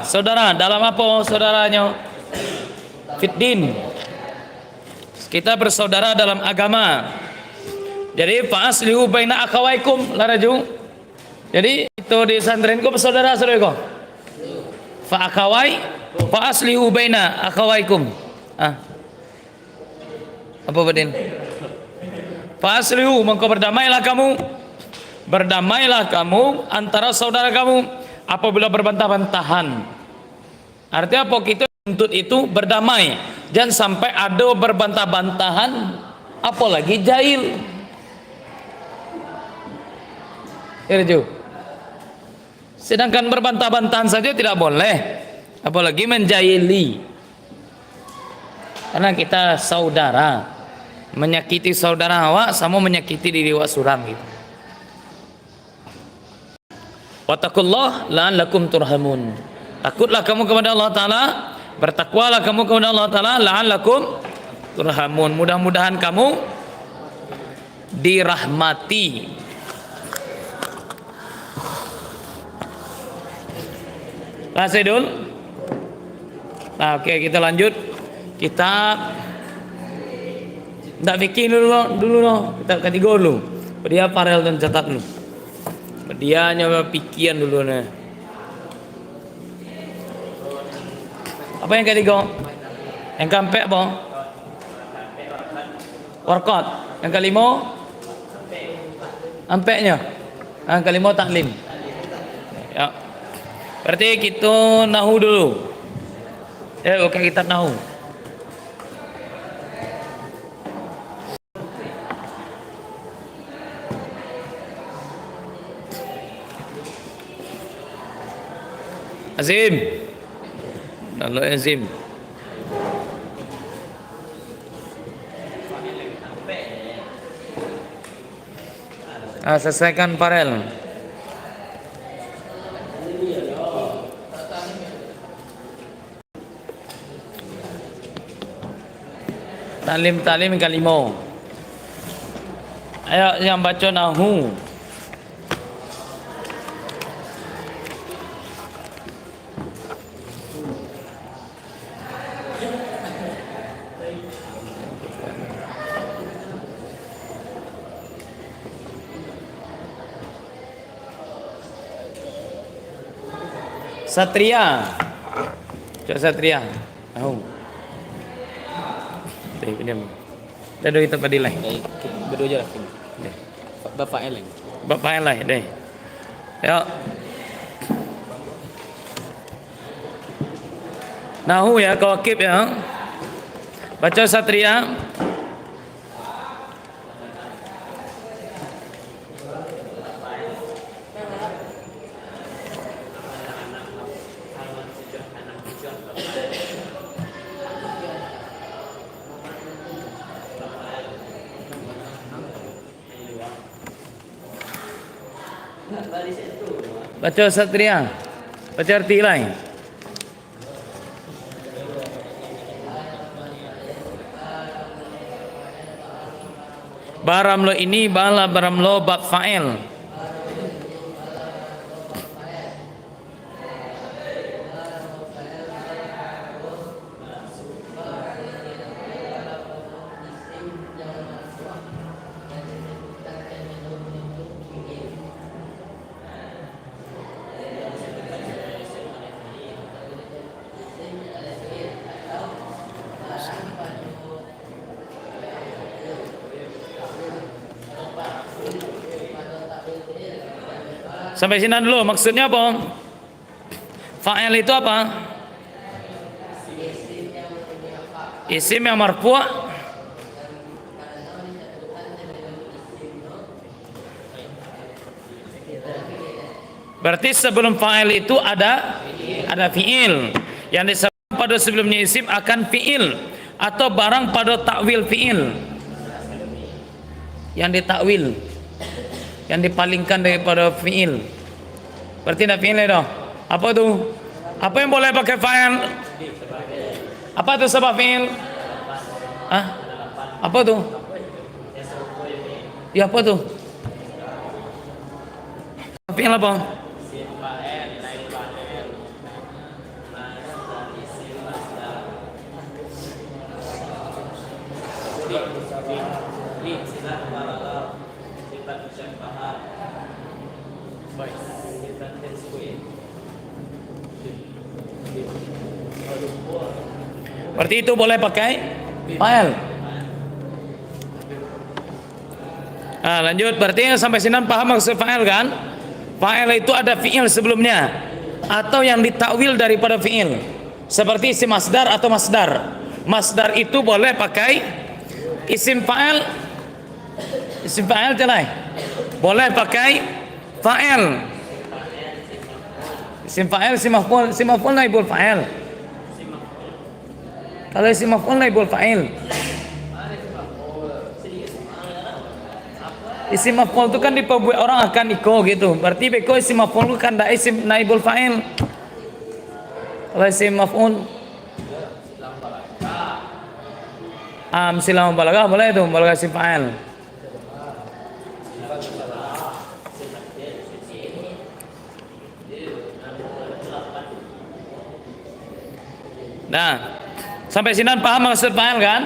Saudara, dalam apa saudaranya? Fiddin. Kita bersaudara dalam agama. Jadi fa aslihu baina akhawaikum laraju. Jadi itu di pesantrenku bersaudara saudaraku. Fa akhawai fa aslihu baina akhawaikum. Apa Badin? Fa aslihu, maka berdamailah kamu. Berdamailah kamu antara saudara kamu apabila berbantah-bantahan. Artinya apa? Kita tuntut itu berdamai, jangan sampai ada berbantah-bantahan, apalagi jahil. Irju. Sedangkan berbantah-bantahan saja tidak boleh, apalagi menjahili. Karena kita saudara, menyakiti saudara awak sama menyakiti diri awak surang gitu. Wattaqullah la'allakum turhamun. Takutlah kamu kepada Allah Ta'ala, bertakwalah kamu kepada Allah Ta'ala, la'allakum turhamun. Mudah-mudahan kamu dirahmati. Rasidul. Nah, oke, kita lanjut. Kita tak bikin dulu kita ketiga dulu. Dia parel dan catat dulu. Dia nyoba pikiran dulu nih. Apa yang ketiga? Yang keempat apa? Warqat. Yang kelima? Ampeknya. Yang kelima taklim. Ya. Berarti kita nahu dulu. Oke, kita nahu. Azim. Lalu Azim. Selesaikan parel. Talim kalimo. Ayo yang baca nahu. Satria. Cok Satria. Tahu. Deh, diam. Dah do kita padilai. Berdua je lah. Bapak Eleng. Bapak yang lain deh. Ya. Nahu ya, kawakib ya. Baca Satria. Baca Satria. Baca arti lain. Baramlo ini bala baramlo bab fa'il. Sampai sini dulu, maksudnya apa? Fa'il itu apa? Isim yang marfu'. Berarti sebelum fa'il itu ada fi'il. Yang disebut pada sebelumnya isim akan fi'il atau barang pada takwil fi'il. Yang ditakwil, yang dipalingkan daripada fi'il. Berarti ada fi'il dah. Apa tu? Apa yang boleh pakai fa'il? Apa tu sebab fi'il? Apa tu? Ya apa tu? Fi'il apa? Silah balaghah, sifat musyabbahat, sifat taswir. Berarti itu boleh pakai fa'il. Nah, lanjut, berarti sampai sini paham maksud fa'il kan? Fa'il itu ada fi'il sebelumnya atau yang ditakwil daripada fi'il. Seperti isim masdar atau masdar. Masdar itu boleh pakai isim fa'il. Isim fa'il telai. Boleh pakai fa'il. Isim fa'il, isim maf'ul naibul fa'il. Kalau isim maf'ul naibul fa'il. Isim maf'ul itu kan diperbuat orang akan iko gitu. Berarti beko isim maf'ul itu kan da isim naibul fa'il. Kalau isim maf'ul silah mubalaghah boleh itu, mubalaghah isim fa'il. Nah, sampai sini paham maksud fa'il kan?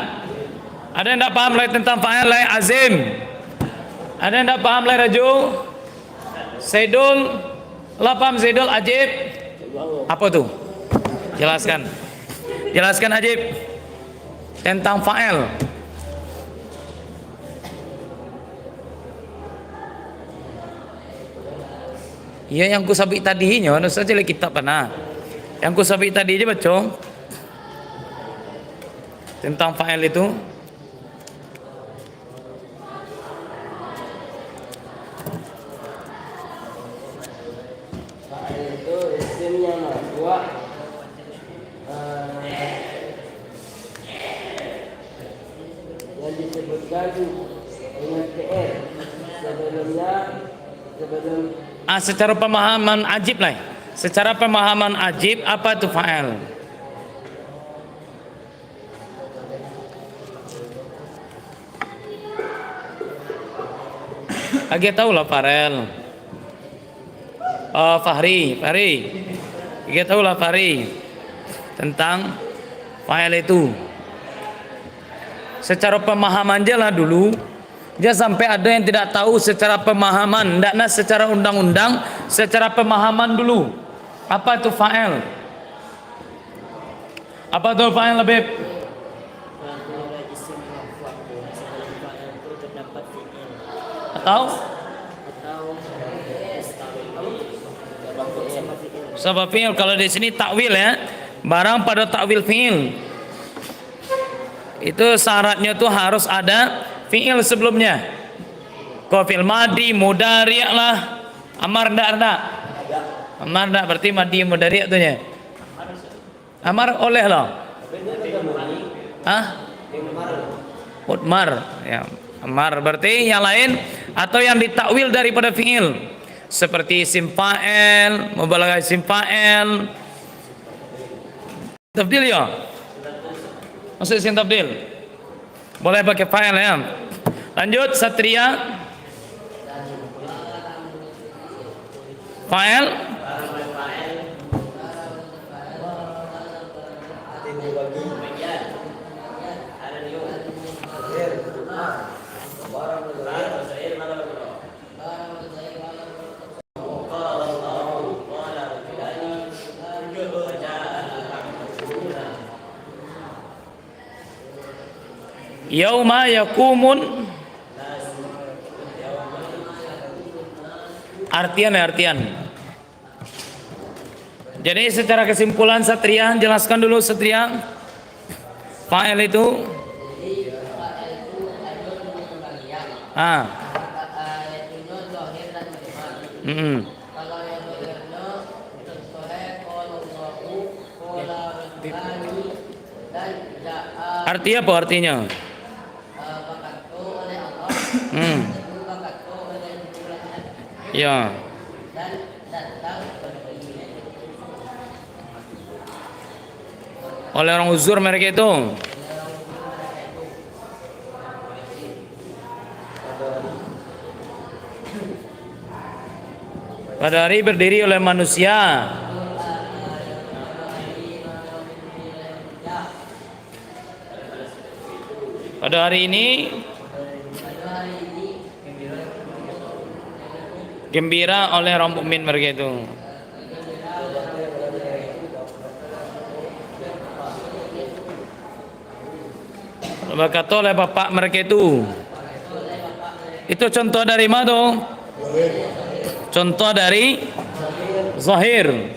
Ada yang tidak paham lagi tentang fa'il lagi azim? Ada yang tidak paham lagi raju? Zaidul, lah paham Zaidul ajib? Apa tuh? Jelaskan. Jelaskan ajib tentang fa'il. Ya yang ku sabik tadinya, anu saja lagi kitab pernah. Yang ku sabik tadi aja baca tentang fa'il itu. Fa'il itu isim yang marfu' yang disebutkan dengan TR sebelumnya Secara pemahaman ajib lah. Secara pemahaman ajib apa itu fa'il? Agak tahu lah Farel. Fahri. Agak tahu lah Fahri tentang fa'il itu. Secara pemahaman aja lah dulu. Jangan sampai ada yang tidak tahu secara pemahaman, ndaknya secara undang-undang, secara pemahaman dulu. Apa itu fa'il? Apa itu fa'il lebih? Atau sebab fi'il, kalau di sini takwil ya, barang pada takwil fi'il. Itu syaratnya tuh harus ada fi'il sebelumnya. Kau fi'il madi, mudari' lah. Amar ndak? Amar ndak berarti madi mudari' tuhnya. Amar oleh lah. Mudmar. Ya, amar berarti yang lain atau yang ditakwil daripada fi'il. Seperti isim fa'il, mubalaghah isim fa'il. Tabdil ya? Maksud isim tabdil. Boleh pakai fa'il ya. Lanjut satria. Fa'il. Yauma yakumun. Artian. Jadi secara kesimpulan satria, jelaskan dulu satria. Fa'il itu artinya apa artinya? Ya. Oleh orang uzur mereka itu. Pada hari berdiri oleh manusia. Pada hari ini gembira oleh orang mukmin mereka itu. Berkata oleh bapak mereka itu. Itu contoh dari mana tuh? Contoh dari zahir.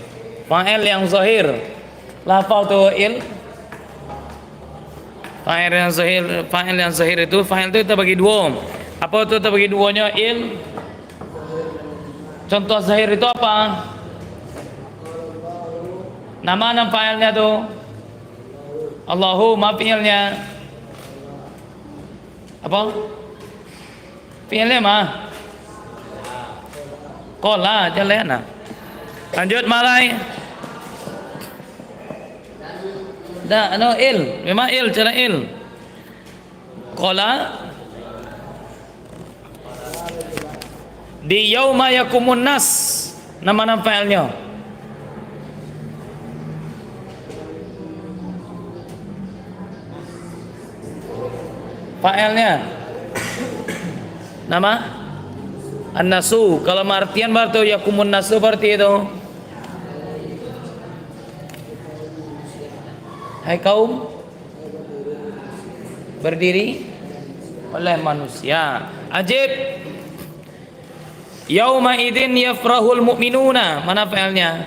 Fa'il yang zahir. Lafal tuh il. Fa'il yang zahir itu, fa'il itu kita bagi dua. Apa itu kita bagi duanya? Il. Contoh zahir itu apa? Nama fa'ilnya tuh. Allahu ma fi'ilnya. Apa? Fi'ilnya mah? Qala jalan. Lanjut malai. Il. Memang il, cara il. Qala di yauma yakumun nas. Nama fa'ilnya. Fa'ilnya nama an-nasu. Kalau artian berarti yakumun nasu berarti itu hai kaum berdiri oleh manusia. Ajib. Yauma idin yafrahul mu'minuna. Mana fa'ilnya?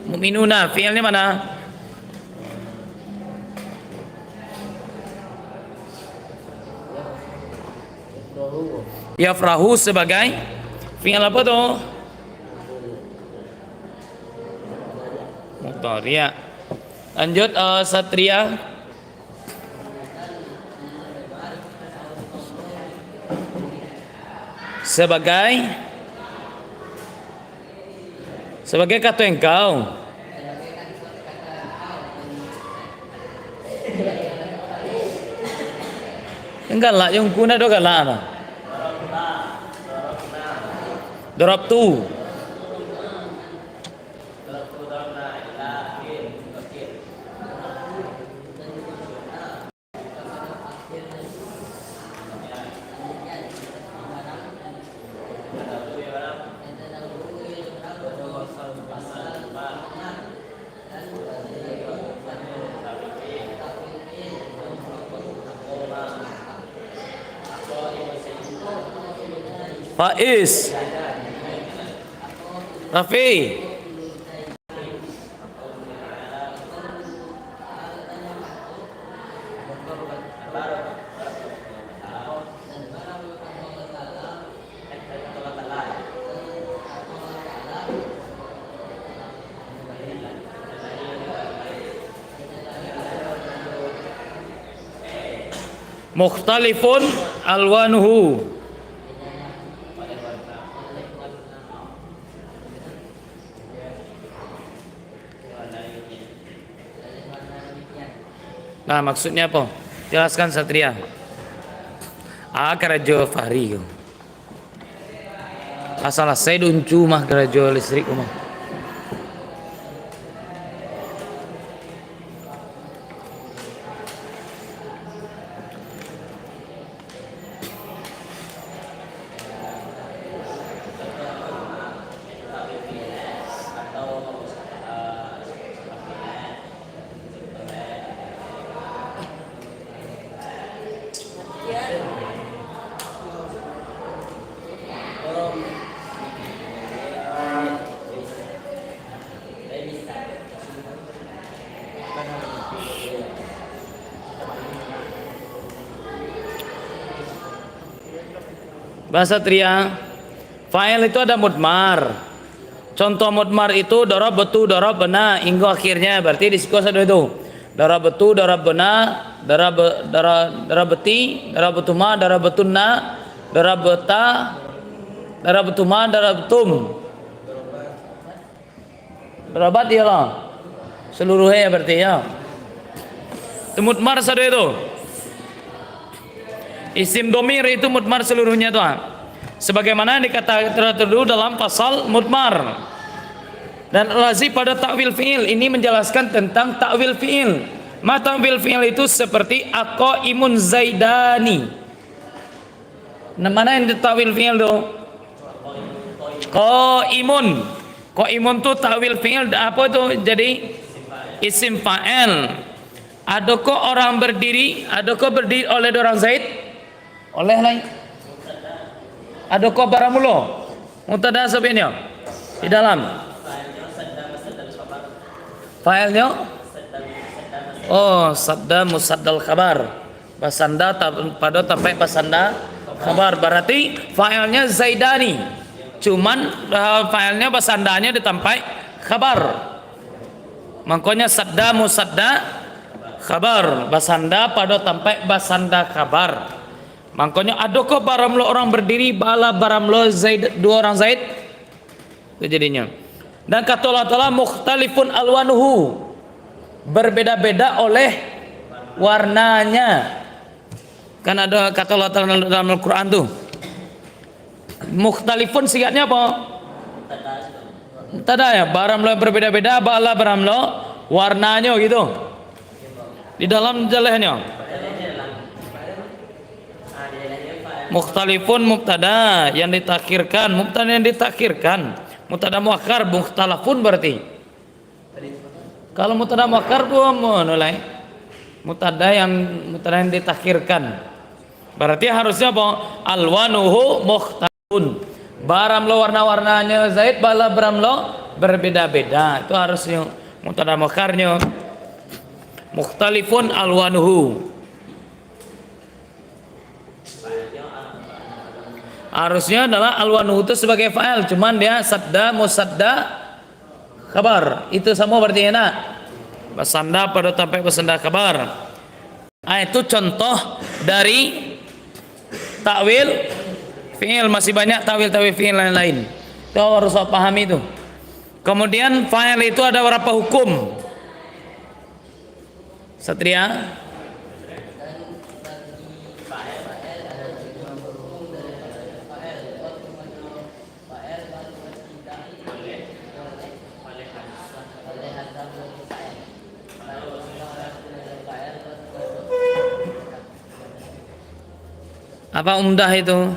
Mu'minuna. Fi'ilnya mana? Yafrahu sebagai fi'il apa tuh? Mudhari'. Lanjut Satria. Sebagai kata engkau. Enggak lah, yang kuna do galak apa? Darabtu. Faiz. Rafi. Mukhtalifun alwanuhu. Nah, maksudnya apa? Jelaskan Satria. Kerajo Fahri. Asalah saya duncu mah kerajo listrik mah. Bahasa Tria, fa'il itu ada mudmar. Contoh mudmar itu darabtu, darabna hingga akhirnya, berarti di siku satu itu. Darabtu, darabna, darabti, darabtuma, darabatunna, darabta, darabtuma, darabtum. Darabat ya lah. Seluruhnya berarti ya. Itu mudmar satu itu. Isim domir itu mudmar seluruhnya tuh. Sebagaimana dikatakan terdahulu dalam pasal mudmar. Dan lazi pada takwil fi'il ini menjelaskan tentang takwil fi'il. Ma ta'wil fi'il itu seperti aqaimun zaidani. Nah, mana yang ditawil fi'il tuh? Qaimun. Qaimun tuh ta'wil fi'il apa tuh? Jadi isim fa'il. Adakah orang berdiri? Adakah berdiri oleh orang Zaid? Oleh lain. Adakah barang mulu? Mubtada sebenarnya di dalam. Fa'ilnya sadda musaddal khabar. Basanda pada sampai basanda khabar. Berarti fa'ilnya Zaidani. Cuman fa'ilnya basandanya ditampai khabar. Makanya sadda musadda khabar. Basanda pada sampai basanda khabar. Makanya adakah baramlo orang berdiri bala baramlo Zaid, dua orang Zaid? Itu jadinya. Dan kata Allah Ta'ala mukhtalifun alwanuhu, berbeda-beda oleh warnanya. Kan ada kata Allah Ta'ala dalam Al-Quran tuh, mukhtalifun sigatnya apa? Tada ya, baramlo berbeda-beda bala baramlo warnanya gitu. Di dalam jalehnya mukhtalifun mubtada yang ditakhirkan, mubtada yang ditakhirkan, mubtada muakhar, mukhtalafun berarti. Kalau mubtada muakhar tuh mulai mubtada yang ditakhirkan. Berarti harusnya apa? Alwanuhu mukhtalifun. Baramlo warna-warnanya Zaid, bala baramlo berbeda-beda. Itu harusnya mubtada muakharnya mukhtalifun alwanuhu. Harusnya adalah alwanuhu itu sebagai fa'il, cuman dia sadda musadda khabar. Itu sama berarti enak. Basanda pada sampai basanda khabar. Itu contoh dari takwil fi'il. Masih banyak takwil fi'il lain-lain. Itu harus pahami itu. Kemudian fa'il itu ada berapa hukum? Satria? Apa umdah itu?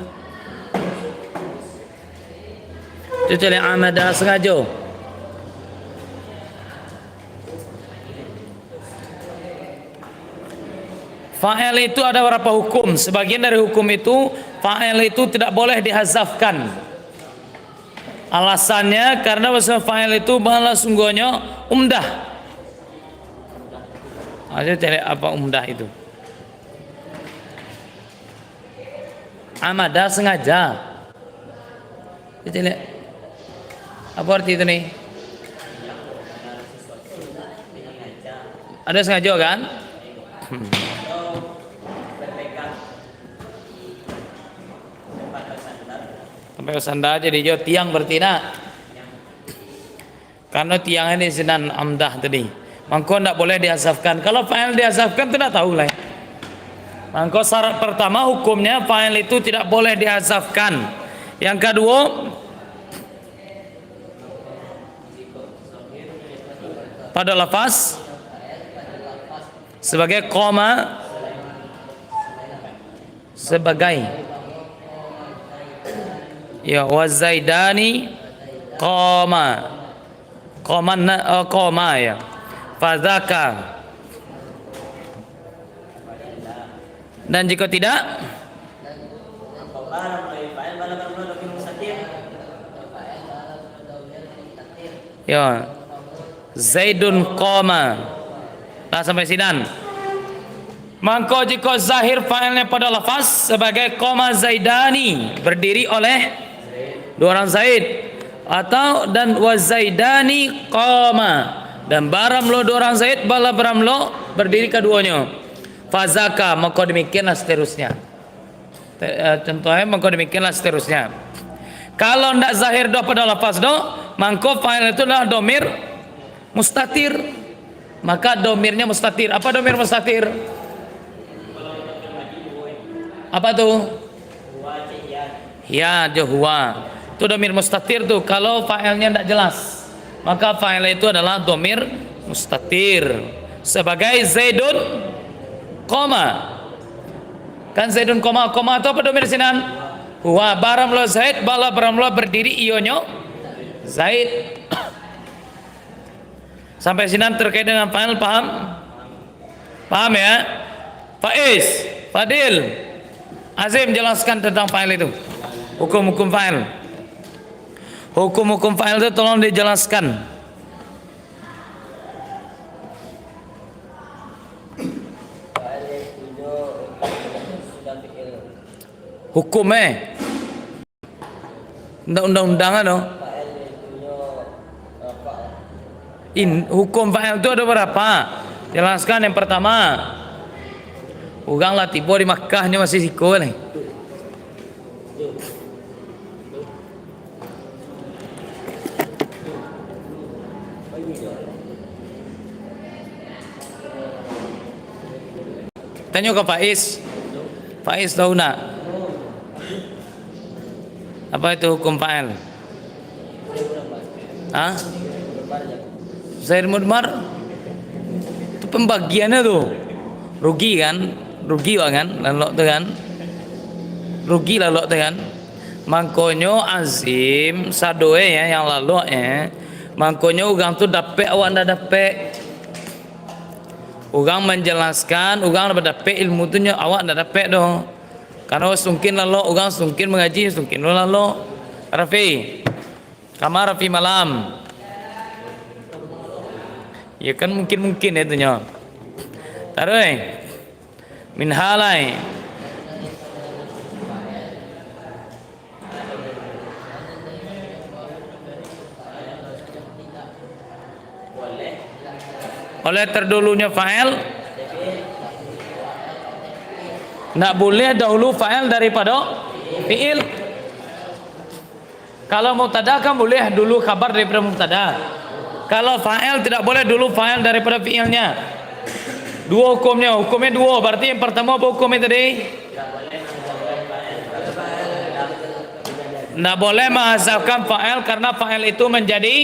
Kecuali amada sengaja. Fa'il itu ada berapa hukum? Sebagian dari hukum itu fa'il itu tidak boleh dihazafkan. Alasannya karena bahasa fa'il itu malah sungguhnya umdah. Aja cari apa umdah itu? Amada sengaja. Kita lihat apa arti itu nih? Ada sengaja kan? Sampai bersandar jadi jo tiang berarti nak. Karena tiang ini sinan amdah tadi. Mangko tidak boleh diasafkan. Kalau fa'il diasafkan tidak tahu lah. Mangko syarat pertama hukumnya fa'il itu tidak boleh dihazafkan. Yang kedua pada lafaz sebagai koma sebagai ya wazaidani koma ya fadzaka. Dan jika tidak, ya Zaidun qama. Nah sampai sidan. Maka jika zahir fa'ilnya pada lafaz sebagai qama Zaidani, berdiri oleh dua orang Zaid, atau dan wa Zaidani qama, dan baramlo dua orang Zaid, bala baramlo berdiri keduanya. Fazaka, maka demikianlah seterusnya. Contohnya maka demikianlah seterusnya. Kalau tidak zahir doa pada lafaz do, maka fa'il itu adalah domir mustatir. Maka domirnya mustatir. Apa domir mustatir? Apa tuh? Ya, huwa. Itu domir mustatir tuh. Kalau fa'ilnya tidak jelas, maka fa'il itu adalah domir mustatir. sebagai Zaidun koma. Kan Zaidun koma itu apa domir sinan? Huwa baram lo Zaid bala baram lo berdiri ionyo Zaid. Sampai sinan terkait dengan fa'il paham? Paham ya? Faiz, Fadil, Azim jelaskan tentang fa'il itu. Hukum-hukum fa'il. Hukum-hukum fa'il itu tolong dijelaskan. Fa'il yang tujuh sudah fi'il. Hukumnya undang-undangan dong. Fa'il yang tujuh fa'il. Hukum fa'il itu ada berapa? Jelaskan yang pertama. Ugang lah tiba di Makkahnya masih siko nih. Tanya ke Faiz. Faiz tahu nak? Apa itu hukum fa'il? Hah? Zaid mudmar? Itu pembagiannya tuh. Rugi kan? Rugi kan? Lalu tuh kan? Rugi lalu tuh kan? Mangkonyo Azim sadoe ya yang lalu ya. Mangkonyo ugang tuh dapet awak ndak dapet. Ugang menjelaskan, ugang dapat ilmu tu nya awak ndak dapat dong. Karena sungkin lalu, ugang sungkin mengaji, sungkin lalu. Rafi, kamar Rafi malam. Ya kan mungkin itu nya. Taruh, min halai. Oleh terdahulunya fa'il, tidak boleh dahulu fa'il daripada fi'il. Kalau mubtada kan boleh dulu kabar daripada mubtada. Kalau fa'il tidak boleh dulu fa'il daripada fi'ilnya. Dua hukumnya dua. Berarti yang pertama apa hukumnya tadi? Tidak boleh menghazafkan fa'il karena fa'il itu menjadi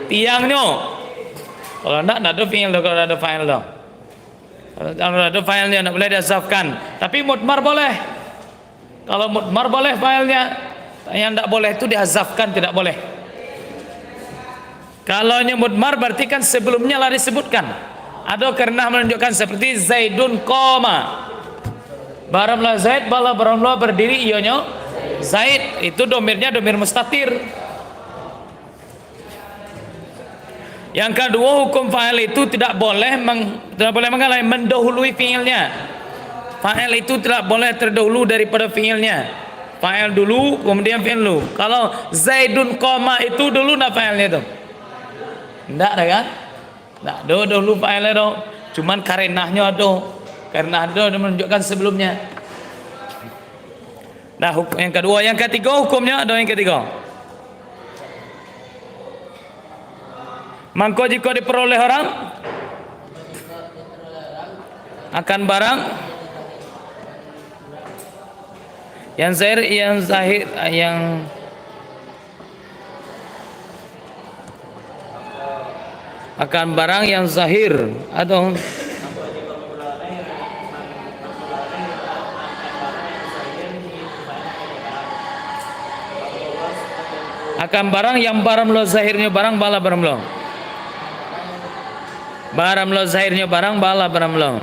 tiangnya. Kalau tidak ada fi'il dong, kalau ada fa'il dong. Kalau ada fa'ilnya tidak boleh dihazafkan. Tapi mudmar boleh. Kalau mudmar boleh fa'ilnya. Yang tidak boleh itu dihazafkan, tidak boleh. Kalau mudmar berarti kan sebelumnya lah disebutkan. Ada karena menunjukkan seperti Zaidun koma. Baramlah Zaid, bala baramlah berdiri ionyo Zaid. Itu domirnya domir mustatir. Yang kedua hukum fa'il itu tidak boleh mengalami mendahului fi'ilnya. Fa'il itu tidak boleh terdahulu daripada fi'ilnya. Fa'il dulu kemudian fi'il dulu. Kalau Zaidun koma itu dulu nak fa'ilnya itu. Tidak ada kan? Tidak ada dahulu fa'ilnya itu. Cuman karenahnya ada. Karena ada menunjukkan sebelumnya. Nah hukum yang kedua, yang ketiga hukumnya ada yang ketiga. Mangko jika diperoleh orang akan barang yang zahir, yang akan barang yang zahir atau akan barang yang barang lo zahirnya barang bala barang lo. Baram lo zahirnya barang bala baram lo.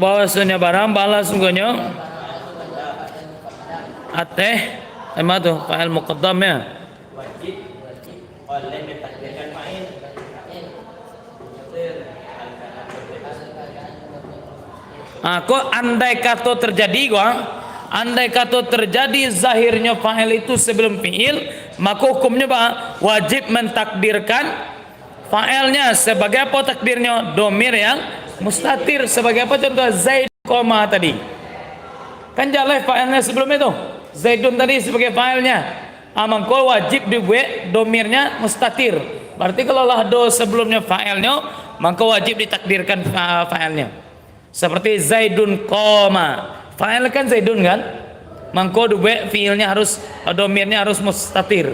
Bahwasanya barang bala sungguhnya ateh emang tuh fa'il muqaddamnya. Wajib oleh mentakdirkan fa'il. Kok andai kata terjadi andai kata terjadi zahirnya fa'il itu sebelum fi'il, maka hukumnya wajib mentakdirkan fa'ilnya sebagai apa takdirnya? Domir yang mustatir. Sebagai apa contoh? Zaid koma tadi. Kan jelas fa'ilnya sebelum itu. Zaidun tadi sebagai fa'ilnya. Maka wajib dibuat domirnya mustatir. Berarti kalau lah do sebelumnya fa'ilnya, maka wajib ditakdirkan fa'ilnya. Seperti Zaidun koma. Fa'il kan Zaidun kan? Mangko dua fiilnya harus domirnya harus mustatir.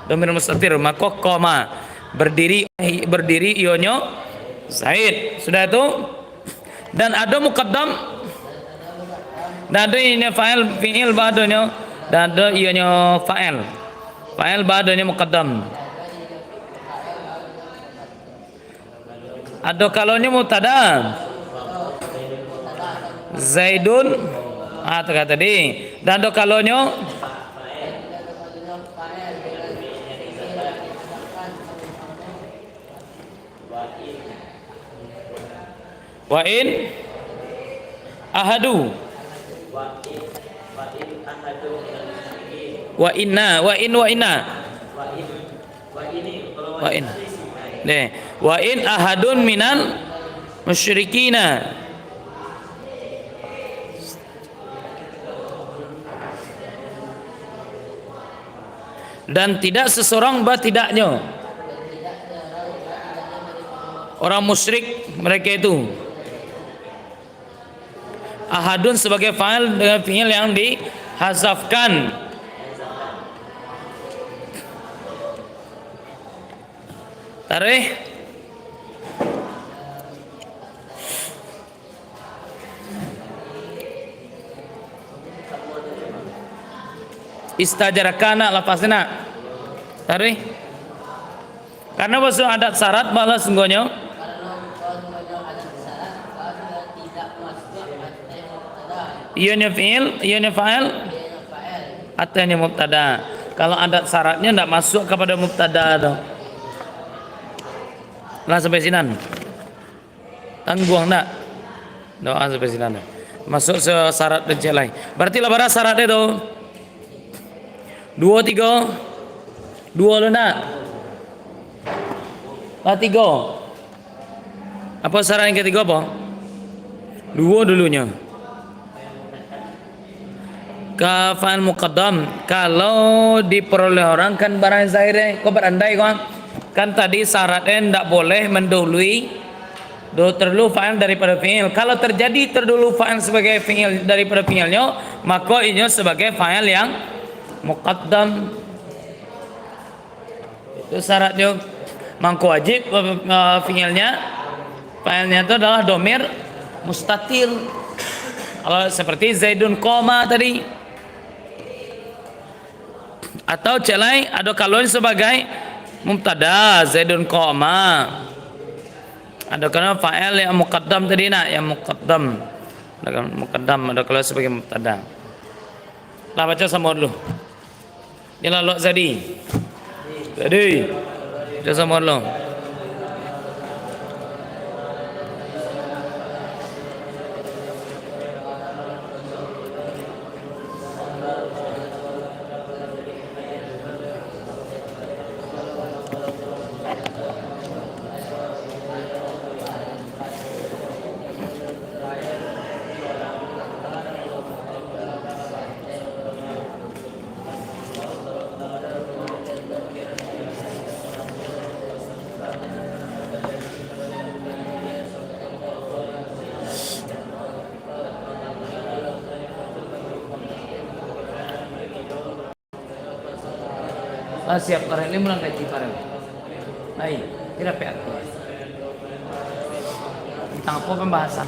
domir mustatir, maka koma berdiri ionyo Zaid. Sudah itu. Dan ada muqaddam, dan ada ini fa'il fi'il ba'danya, dan ada ionyo fa'il ba'danya muqaddam. Ada kalaunya mubtada Zaidun tadi, dan ada kalaunya wa in ahadu wa inna deh wa in ahadun minal musyrikina, dan tidak seseorang tidaknya orang musyrik mereka itu. Ahadun sebagai fa'il dengan fi'il yang dihazafkan. Tarik. Istajarakana lafazna. Tarik. Karena bahasa adat syarat balas sungguhnya. Iyanya fi'il, iyanya fa'il, atanya mubtada. Kalau adat syaratnya tidak masuk kepada mubtada tuh. Lah sampai sinan. Tangguang enggak? Doa sampai sinan. Masuk syarat dan celai. Berarti labara syaratnya itu 2 3 2 lo nak. Lah 3. Apa syarat yang ketiga apa? 2 dulunya. Kafan muqaddam, kalau diperoleh orang kan barang zahir. Kau berandai kan tadi syaratnya tidak boleh mendahului terdahulu fa'il daripada fi'il. Kalau terjadi terdahulu fa'il sebagai fi'il daripada fi'ilnya, maka ini sebagai fa'il yang muqaddam. Itu syaratnya. Maka wajib fa'ilnya itu adalah domir mustatir. Kalau seperti Zaidun koma tadi, atau celai ada kalaunya sebagai mubtada Zaidun koma, ada kalaunya fa'il yang muqaddam tadi nak, yang muqaddam ada kalau sebagai mubtada. Lah baca sama dulu. Ini lalu Zadi. Baca sama dulu. Siap karena ini mulai gaji karena baik tidak pihak tentang apa pembahasan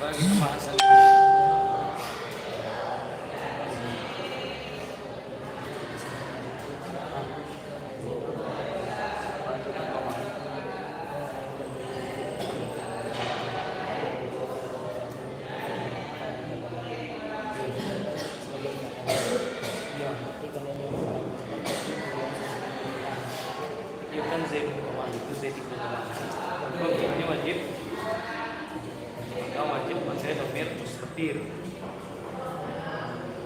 bagi pembahasan. Zaidun koma itu Zaid itu koma. Kalau ini wajib. Kau wajib pakai domir mustatir.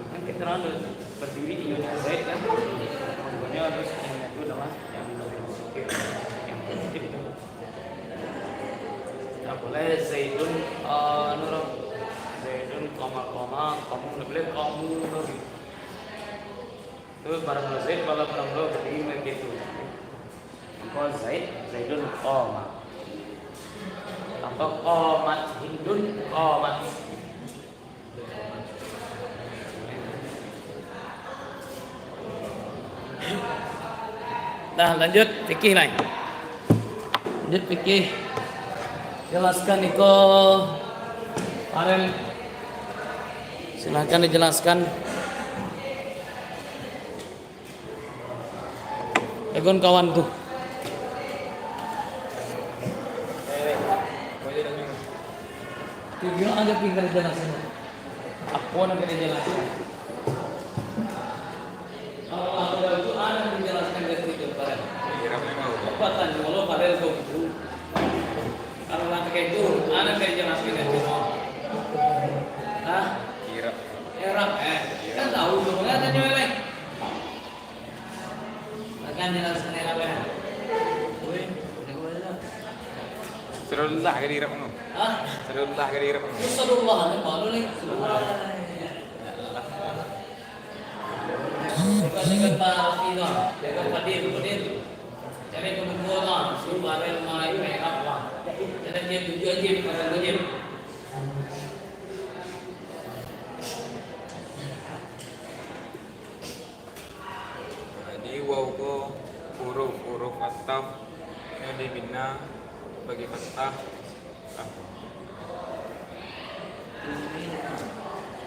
Kan kita lalu berdiri iunya Zaid kan. Pokoknya harus ini itu adalah yang domir mustatir. Yang positif itu. Tidak boleh Zaidun nurut. Zaidun koma kamu nggak boleh kamu nurut. Itu barang Zaid kalau barang lo berdiri begitu. Kalau Zaidun koma. Atau qomat Hindun qomat. Nah, lanjut fikih lain. Lanjut fikih. Jelaskan Niko. Farel. Silahkan dijelaskan. Egon kawanku. Tujuh ada tinggal jelasin. Aku nak kena jelaskan. Kalau aku itu ada menjelaskan dari itu Farel. Kekuatan kalau Farel itu. Kalau nak kayak itu ada kena jelaskan dari itu. Hah? Kira. Erap kan tahu dong nggak tanya lain. Akan jelaskan erap ya. Serullah ke diri kamu. Hah? Serullah ke diri kamu. Rasulullah ni malu ni. Dengan para kita, dengan hadir. Jadi kemudian suruh barel Melayu apa? Jadi dia tujuh aja pada wajib. Jadi waw ko huruf ataf yang dibina bagi fathah apa?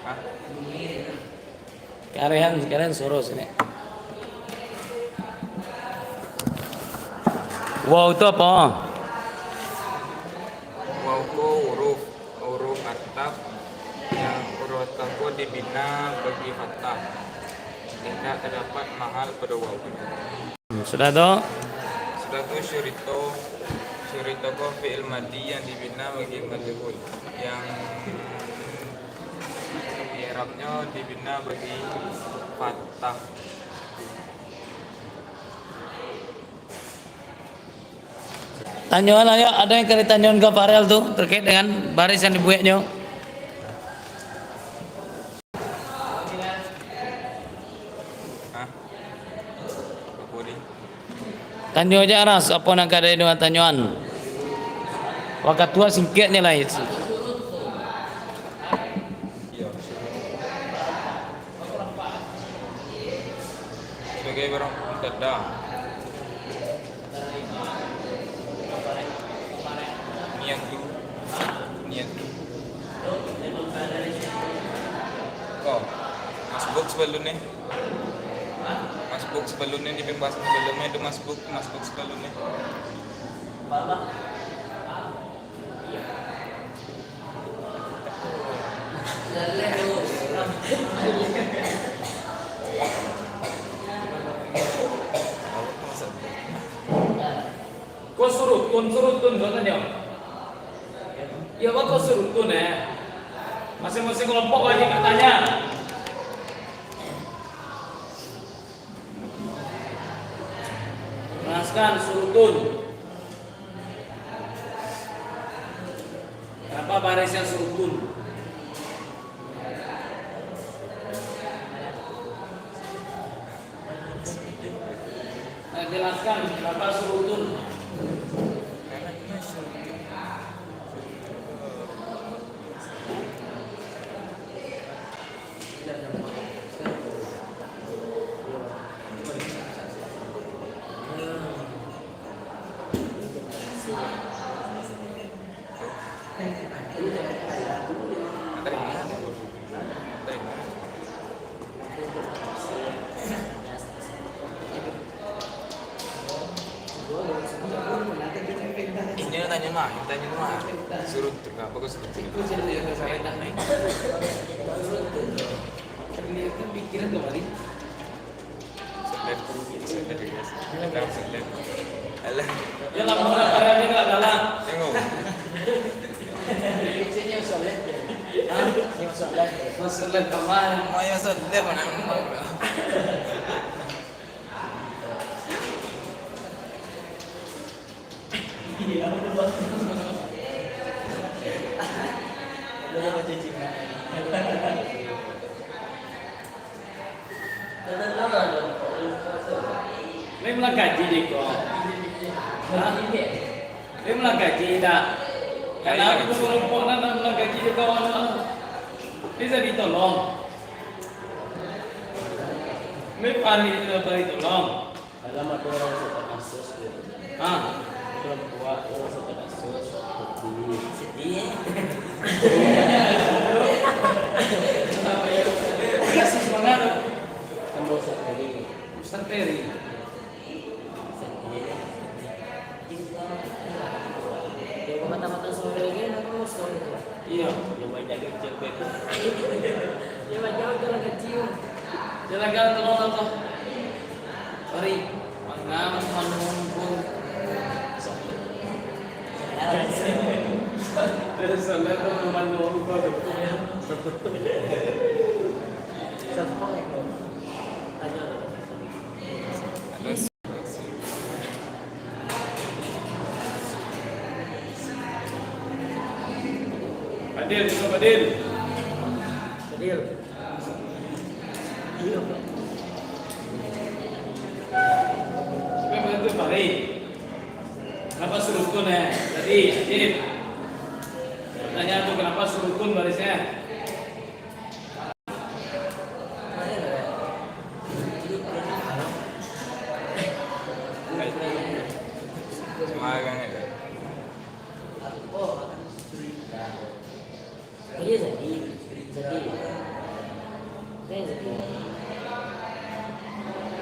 Hah? Kalian suruh sini. Wow itu apa? Waw ko huruf ataf yang huruf ataf ko dibina bagi fathah. Tidak terdapat mahal pada waw. Sudah toh? Sudah tu syurito ko fi'il madi yang dibina bagi majhul. Yang i'rabnya dibina bagi fathah. Tanyaan ayo, ada yang kena tanyaan ke Farel tuh terkait dengan baris yang dibuatnya. Hah? Apa ni? Tanyo aja ras apa nak ada dengan tanyaan. Wakat tua singkatnya lah itu. Ya. Sebagai barang mubtada. Niat. Oh, masbuk sebelumnya. Masbuk sebelumnya di pembahasan sebelumnya itu masbuk sebelumnya. Kau surutun katanya. Ya kau surutun masing-masing kelompok lagi katanya. Jelaskan surutun. Apa baris yang surutun? Jelaskan apa surutun? Tanya mah, surut juga, bagus surut. Pikiran kembali. Sebentar, Alah, Dia lambung pada dia nggak dalam. tengok. Sini solat. Ini solat. Masalah kamal. Maya sedih mana. Belum baca Cina. Ini malah gaji deh kok. Ini malah gaji dah. Karena aku kelompok nak malah gaji dia kawan. Bisa ditolong. Ini paling ditolong. Alamat orang suka kasus. Ah, Perempuan orang suka kasus. Sedih. kasih semangat. Kamu sedih. Ustaz Ferry. Dia mata-mata sore lagi nak musuh itu. Iya. Dia banyak kecil betul. Dia banyak jalan kecil. Jalan-jalan tolong apa? Mari. Mangan manungkul. Terus sampai ke manungkul. Sepong itu. Ada. Adil, Sob Adil. Adil. Iya, Pak. Siapa bantu Fahri? Kenapa surukun ya? Tadi, Adil. Tanya tuh kenapa surukun barisnya? Semangat itu. Dia sedih. Sedih. Dia sedih.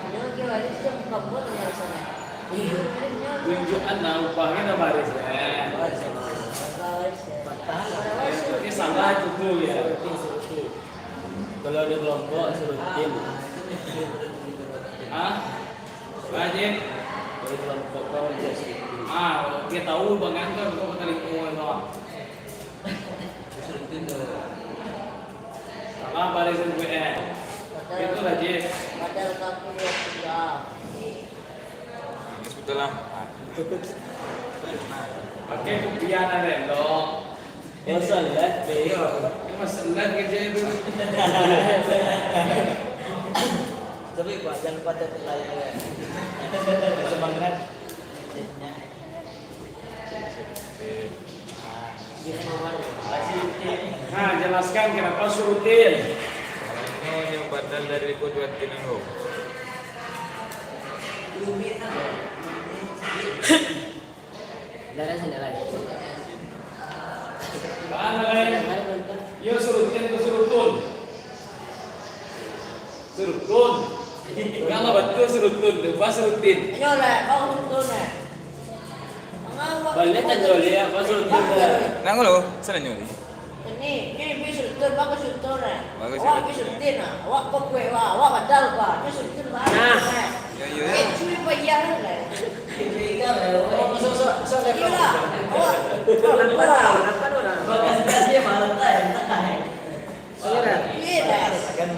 Jangan kira dia sudah kabur dari sana. Iya. Tunjukkan nah upahnya nama barisnya. Ini salah itu ya. Kalau di kelompok suruh tim. Ah, Rajin. Kalau di kelompok kau dia suruh tim. Ah, dia tahu bang Anton kau kata lingkungan doang. Suruh tim tu. Salah barisan gue. Itu Rajin. Padahal kaki dia sudah. Betul lah. Pakai kupiah ada dong. Oh salat be. Ini masalah kerja itu. Tapi Pak jangan pada terlalu ya. Semangat. Nah, jelaskan kenapa surutin. Ini yang badal dari Qudwat Tinanggo. Darah sini lagi. Mana lain? Yo surutin itu surutun. Surutun. Kalau betul surutun, lepas surutin. Ayo lah, kau betul lah. Balik aja ya, pas surutin. Nang lo, sana nyuri. Ini bisa betul, bagus betul lah. Bagus Awak betul. bisa betul lah. Awak kau kue, awak badal pak. Bisa betul lah. Nah, Ya ya. cuma bayar lah. Iya lah. Iya lah.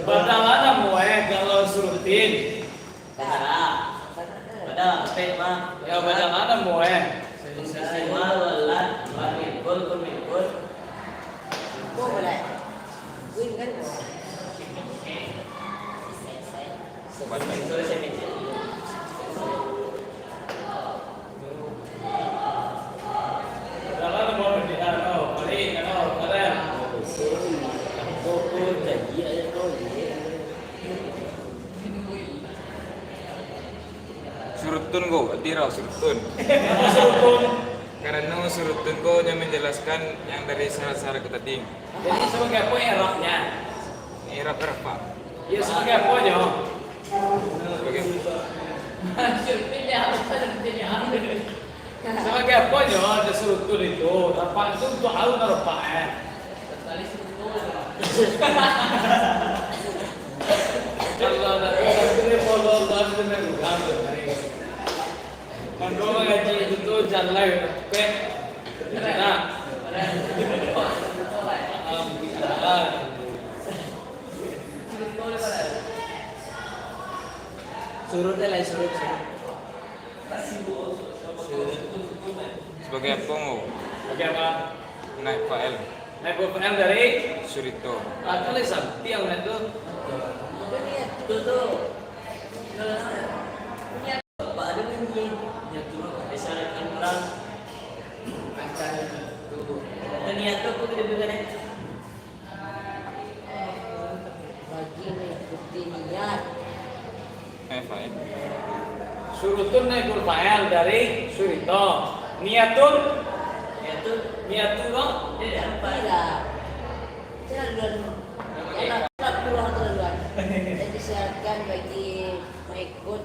Batalan mau kalau surutin. Ya batalan mau Kau boleh. Win kan? Batalan mau berdiam. Oh, balik kalau ada. Kau janji aja kau ni. Surutun go, dirau surutun. Kenapa surutun? Karena surutun go yang menjelaskan yang dari syarat-syarat tadi. Jadi sebagai apa Arabnya? Irap Pak. Ya sebagai apa aja? Sebagai Sebagai apa aja ada surutun itu? Apa itu untuk halu apa ya? Kalau nak kita follow Allah dengan kamu. Mandor itu jalan lagi. Nah. Surutnya lah surut. Sebagai apa mau? Oke apa? Naik fa'il. Naik PL dari Surito. tulisan tiang itu. Ini itu tuh. Punya apa ada bunyi? Ya tuh disyaratkan orang akan tubuh. Dan niat tuh aku tidak bisa nih. Bagi mengikuti niat. Fa'il. Surutun naik PL dari surito. Niatun Yaitu niatun tidak jangan pulang duluan. Dan disyaratkan bagi mengikut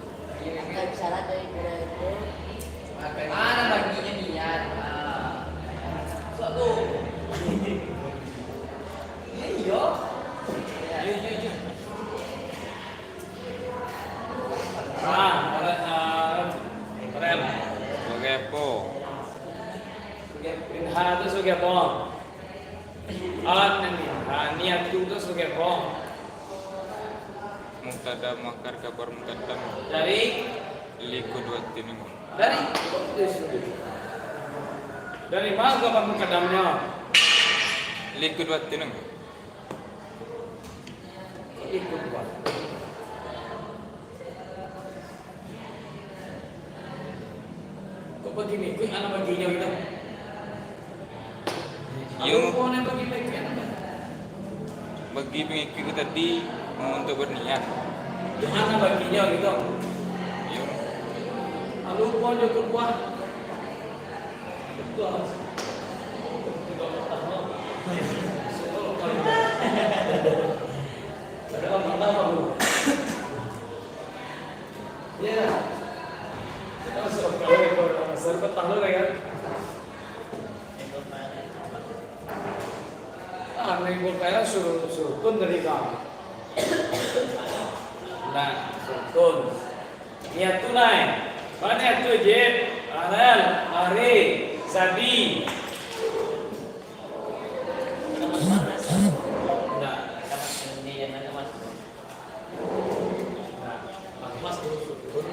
akan syarat dari budaya itu. Mana baginya niat? Satu. Iya. PL. Sebagai apa? Ha itu sebagai apa? Niat itu sebagai apa? Mubtada makar kabar muqaddam Dari li qudwatin. dari mana kabar mukadamnya? Li qudwatin. Ikut gua. Kok begini? Kau anak baginya gitu? Yung Kau yang bagi bagian apa? bagi pengikut tadi untuk berniat. Itu anak baginya gitu. Yung Lalu kau juga kuah. Betul. Ada apa tahu lu? Ya. Kita masuk kalau serba tahu lah kan. Nih kaya surutun dari kamu. Nah, surutun. Niat tunai. Mana itu jeb? Anal, hari, sabi. Nah, Ini yang mana mas? mas dulu surutun.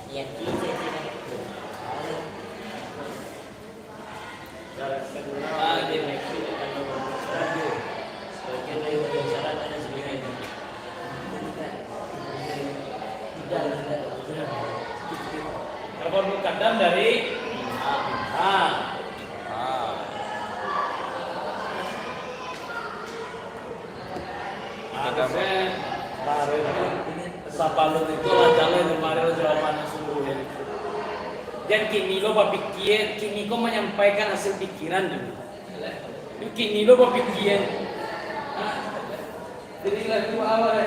Niat ini tidak. Dia maksud akan membantu sebagian dari syarat ada sebagainya. Kabar mukadam dari Harusnya baru sapalun itu adalah kemarin jawabannya sungguhnya. Dan kini lo berpikir, kini kau menyampaikan hasil pikiran dulu. Kini lo berpikir, jadi lagu awal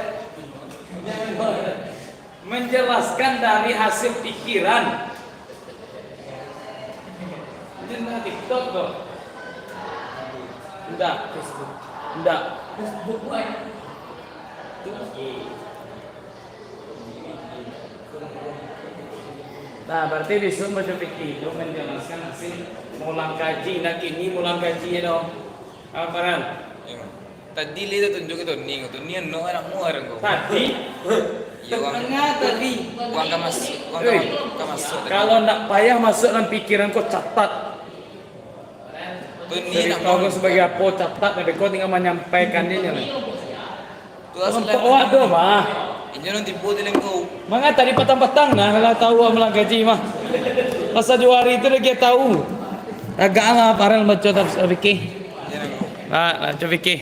menjelaskan dari hasil pikiran. Jangan TikTok kok. Enggak, Facebook. Enggak. Facebook Nah, berarti disuruh baca fikih itu menjelaskan hasil mulang kaji. Nah, kini mulang kaji dong. Apa kan? yung tadi lihat tunjuk itu ni no anak muar kau. Tadi, Iya, tengah tadi. uang masuk, masuk. Kalau nak payah masuk dalam pikiran kau catat. Tuh ni Jadi nak kau mau. sebagai apa catat, tapi kau tinggal menyampaikannya nih. Tuh asal Untuk awak doh mah. ini nanti buat dengan kau. Manga tadi petang-petang nah kalau tahu amalan gaji mah. Masa Juari itu dia tahu. Agak lah parel baca tafsir fikih. Jangan kau. Baca fikih.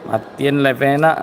Matiin live enak.